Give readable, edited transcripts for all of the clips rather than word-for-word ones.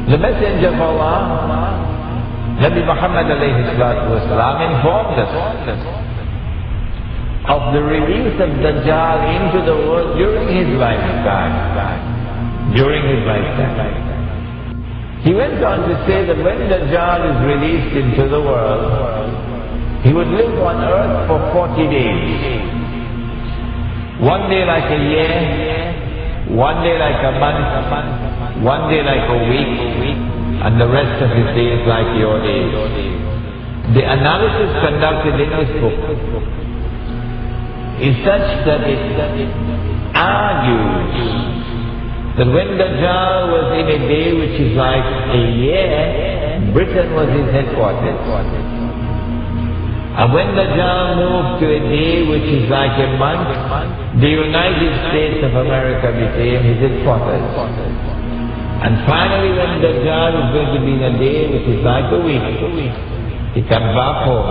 The Messenger of Allah, Nabi Muhammad informed us of the release of Dajjal into the world during his lifetime. He went on to say that when Dajjal is released into the world, he would live on earth for 40 days. One day like a year, one day like a month, one day like a week, and the rest of his days like your days. The analysis conducted in this book is such that it argues that when Dajjal was in a day which is like a year, Britain was his headquarters. And when Dajjal moved to a day which is like a month, the United States of America became his headquarters. And finally when Dajjal is going to be in a day which is like a week, he comes back home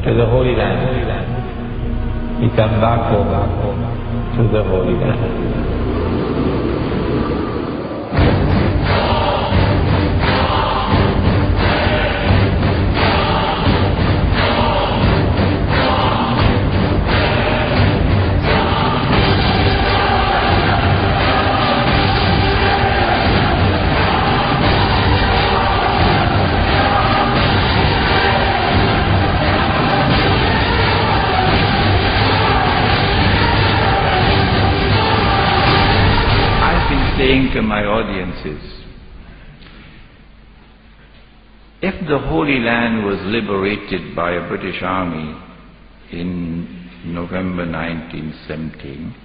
to the Holy Land. He comes back home to the Holy Land. To my audiences, if the Holy Land was liberated by a British army in November 1917,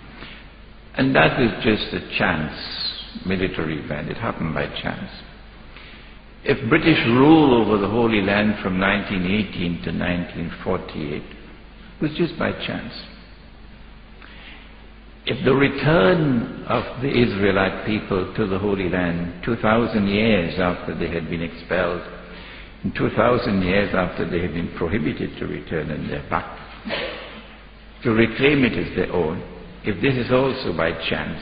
and that was just a chance military event, it happened by chance. If British rule over the Holy Land from 1918 to 1948 was just by chance. If the return of the Israelite people to the Holy Land 2,000 years after they had been expelled, and 2,000 years after they had been prohibited to return and they're back, to reclaim it as their own, if this is also by chance,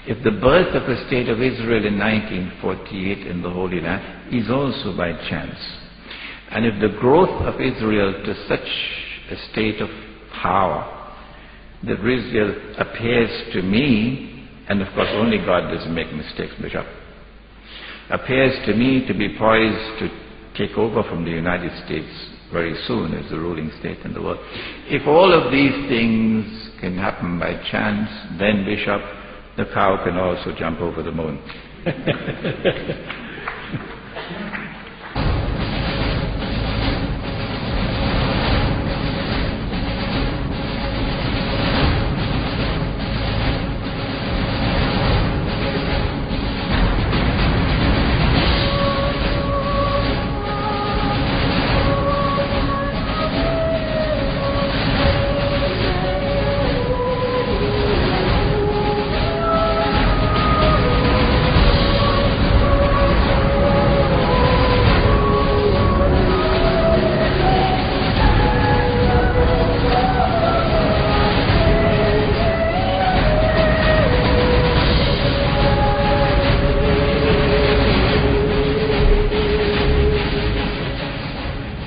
if the birth of a state of Israel in 1948 in the Holy Land is also by chance, and if the growth of Israel to such a state of power that Israel appears to me, and of course only God doesn't make mistakes, Bishop, appears to me to be poised to take over from the United States very soon as the ruling state in the world. If all of these things can happen by chance, then Bishop, the cow can also jump over the moon.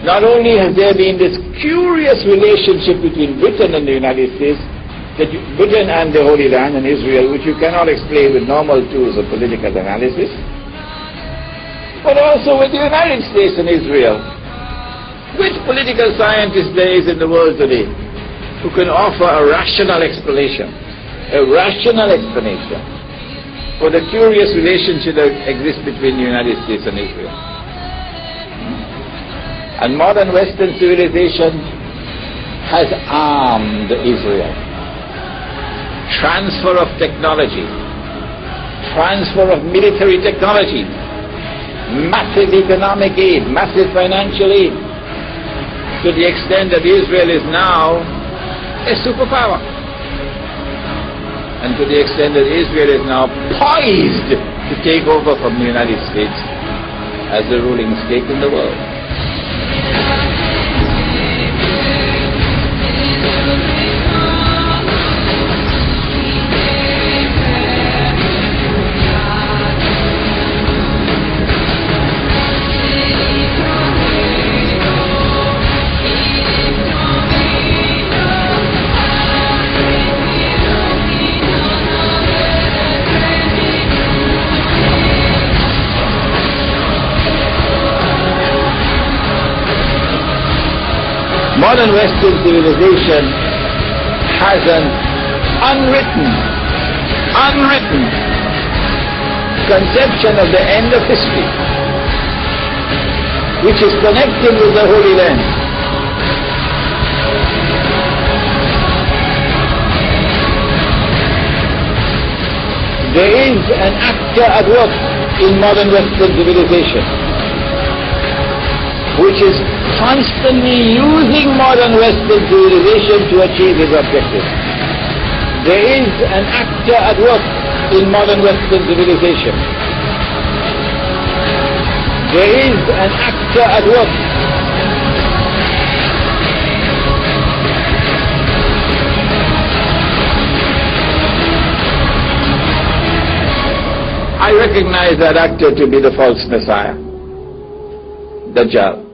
Not only has there been this curious relationship between Britain and the United States, Britain and the Holy Land and Israel, which you cannot explain with normal tools of political analysis, but also with the United States and Israel. Which political scientist there is in the world today who can offer a rational explanation for the curious relationship that exists between the United States and Israel? And modern Western civilization has armed Israel. Transfer of technology, transfer of military technology, massive economic aid, massive financial aid, to the extent that Israel is now a superpower. And to the extent that Israel is now poised to take over from the United States as the ruling state in the world. Modern Western civilization has an unwritten conception of the end of history, which is connected with the Holy Land. There is an actor at work in modern Western civilization, which is constantly using modern Western civilization to achieve his objective. There is an actor at work in modern Western civilization. There is an actor at work. I recognize that actor to be the false Messiah, Dajjal.